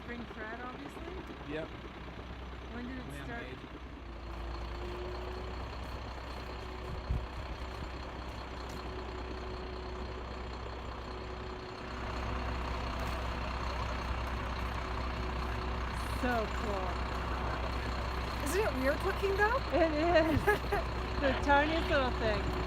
spring thread, obviously. Yep. When did it start? Man-made. So cool. Isn't it weird looking though? It is. The tiniest little thing.